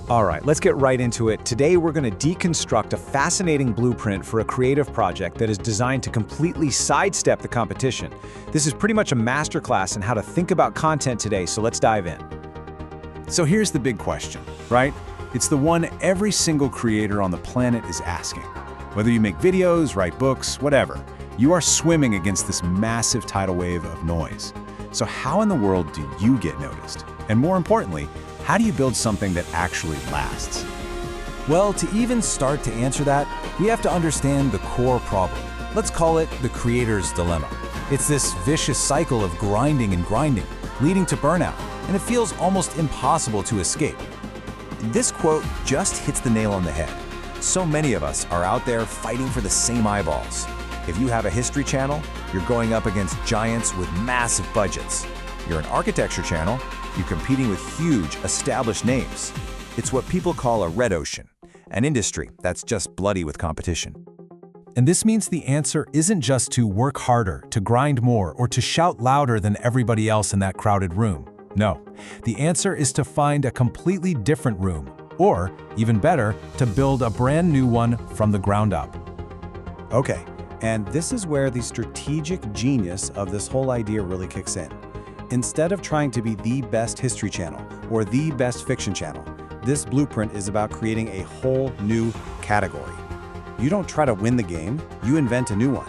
All right, let's get right into it. Today, we're going to deconstruct a fascinating blueprint for a creative project that is designed to completely sidestep the competition. This is pretty much a masterclass in how to think about content today, so let's dive in. So here's the big question, right? It's the one every single creator on the planet is asking. Whether you make videos, write books, whatever, you are swimming against this massive tidal wave of noise. So how in the world do you get noticed? And more importantly, how do you build something that actually lasts? Well, to even start to answer that, we have to understand the core problem. Let's call it the creator's dilemma. It's this vicious cycle of grinding and grinding, leading to burnout, and it feels almost impossible to escape. This quote just hits the nail on the head. So many of us are out there fighting for the same eyeballs. If you have a history channel, you're going up against giants with massive budgets. You're an architecture channel, you're competing with huge, established names. It's what people call a red ocean, an industry that's just bloody with competition. And this means the answer isn't just to work harder, to grind more, or to shout louder than everybody else in that crowded room. No, the answer is to find a completely different room, or, even better, to build a brand new one from the ground up. Okay, and this is where the strategic genius of this whole idea really kicks in. Instead of trying to be the best history channel or the best fiction channel, this blueprint is about creating a whole new category. You don't try to win the game, you invent a new one.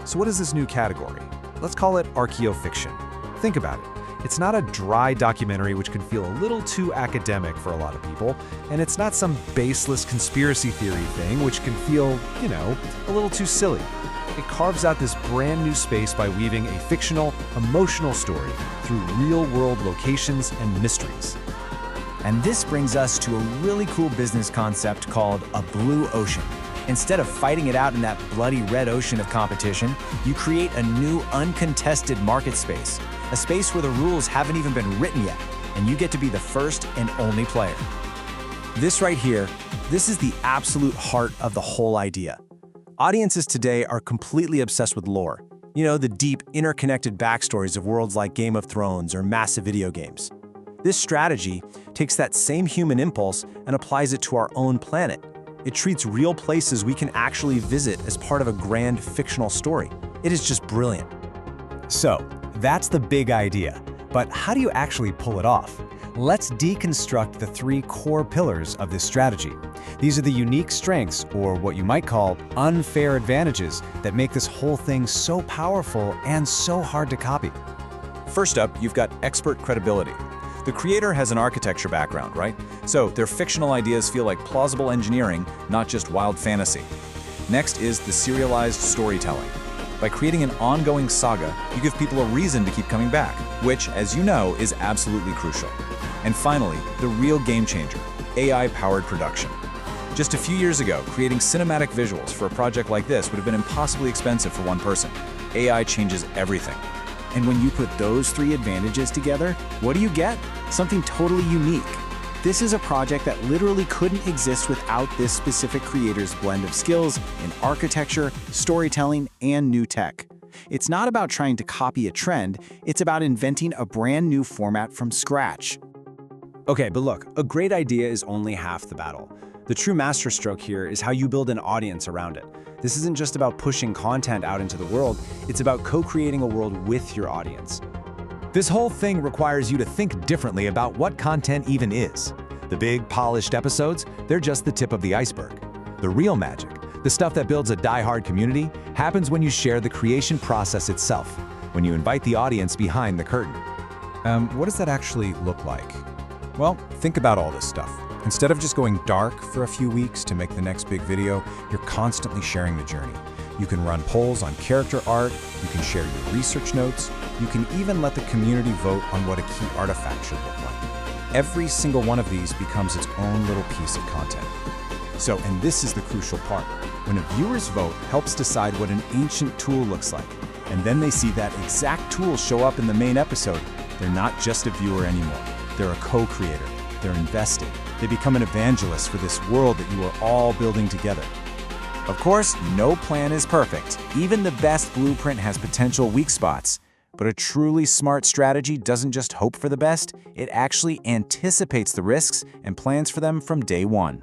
So what is this new category? Let's call it archaeofiction. Think about it. It's not a dry documentary which can feel a little too academic for a lot of people, and it's not some baseless conspiracy theory thing which can feel, a little too silly. It carves out this brand new space by weaving a fictional, emotional story through real-world locations and mysteries. And this brings us to a really cool business concept called a blue ocean. Instead of fighting it out in that bloody red ocean of competition, you create a new uncontested market space, a space where the rules haven't even been written yet, and you get to be the first and only player. This right here, this is the absolute heart of the whole idea. Audiences today are completely obsessed with lore. The deep, interconnected backstories of worlds like Game of Thrones or massive video games. This strategy takes that same human impulse and applies it to our own planet. It treats real places we can actually visit as part of a grand fictional story. It is just brilliant. So, that's the big idea. But how do you actually pull it off? Let's deconstruct the three core pillars of this strategy. These are the unique strengths, or what you might call unfair advantages, that make this whole thing so powerful and so hard to copy. First up, you've got expert credibility. The creator has an architecture background, right? So their fictional ideas feel like plausible engineering, not just wild fantasy. Next is the serialized storytelling. By creating an ongoing saga, you give people a reason to keep coming back, which, as you know, is absolutely crucial. And finally, the real game changer, AI-powered production. Just a few years ago, creating cinematic visuals for a project like this would have been impossibly expensive for one person. AI changes everything. And when you put those three advantages together, what do you get? Something totally unique. This is a project that literally couldn't exist without this specific creator's blend of skills in architecture, storytelling, and new tech. It's not about trying to copy a trend, it's about inventing a brand new format from scratch. Okay, but look, a great idea is only half the battle. The true masterstroke here is how you build an audience around it. This isn't just about pushing content out into the world, it's about co-creating a world with your audience. This whole thing requires you to think differently about what content even is. The big, polished episodes, they're just the tip of the iceberg. The real magic, the stuff that builds a die-hard community, happens when you share the creation process itself, when you invite the audience behind the curtain. What does that actually look like? Well, think about all this stuff. Instead of just going dark for a few weeks to make the next big video, you're constantly sharing the journey. You can run polls on character art, you can share your research notes, you can even let the community vote on what a key artifact should look like. Every single one of these becomes its own little piece of content. So, and this is the crucial part, when a viewer's vote helps decide what an ancient tool looks like, and then they see that exact tool show up in the main episode, they're not just a viewer anymore. They're a co-creator. They're invested. They become an evangelist for this world that you are all building together. Of course, no plan is perfect. Even the best blueprint has potential weak spots. But a truly smart strategy doesn't just hope for the best, it actually anticipates the risks and plans for them from day one.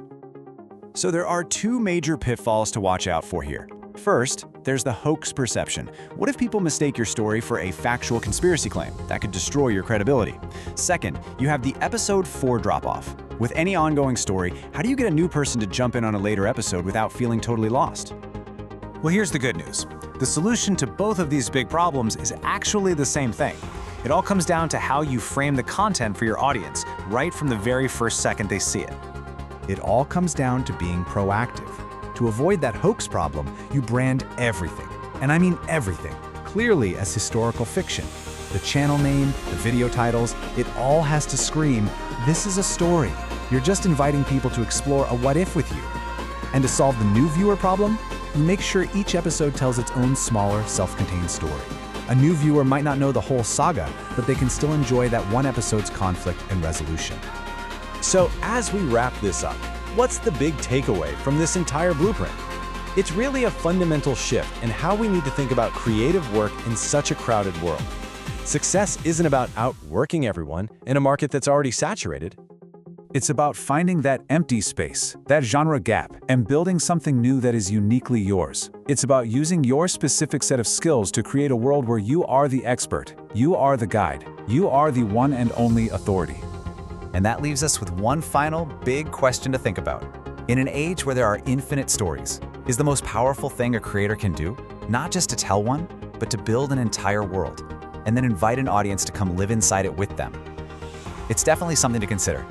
So there are two major pitfalls to watch out for here. First, there's the hoax perception. What if people mistake your story for a factual conspiracy claim? That could destroy your credibility. Second, you have the episode 4 drop-off. With any ongoing story, how do you get a new person to jump in on a later episode without feeling totally lost? Well, here's the good news. The solution to both of these big problems is actually the same thing. It all comes down to how you frame the content for your audience, right from the very first second they see it. It all comes down to being proactive. To avoid that hoax problem, you brand everything, and I mean everything, clearly as historical fiction. The channel name, the video titles, it all has to scream, this is a story. You're just inviting people to explore a what-if with you. And to solve the new viewer problem, you make sure each episode tells its own smaller, self-contained story. A new viewer might not know the whole saga, but they can still enjoy that one episode's conflict and resolution. So as we wrap this up, what's the big takeaway from this entire blueprint? It's really a fundamental shift in how we need to think about creative work in such a crowded world. Success isn't about outworking everyone in a market that's already saturated. It's about finding that empty space, that genre gap, and building something new that is uniquely yours. It's about using your specific set of skills to create a world where you are the expert, you are the guide, you are the one and only authority. And that leaves us with one final big question to think about. In an age where there are infinite stories, is the most powerful thing a creator can do not just to tell one, but to build an entire world, and then invite an audience to come live inside it with them? It's definitely something to consider.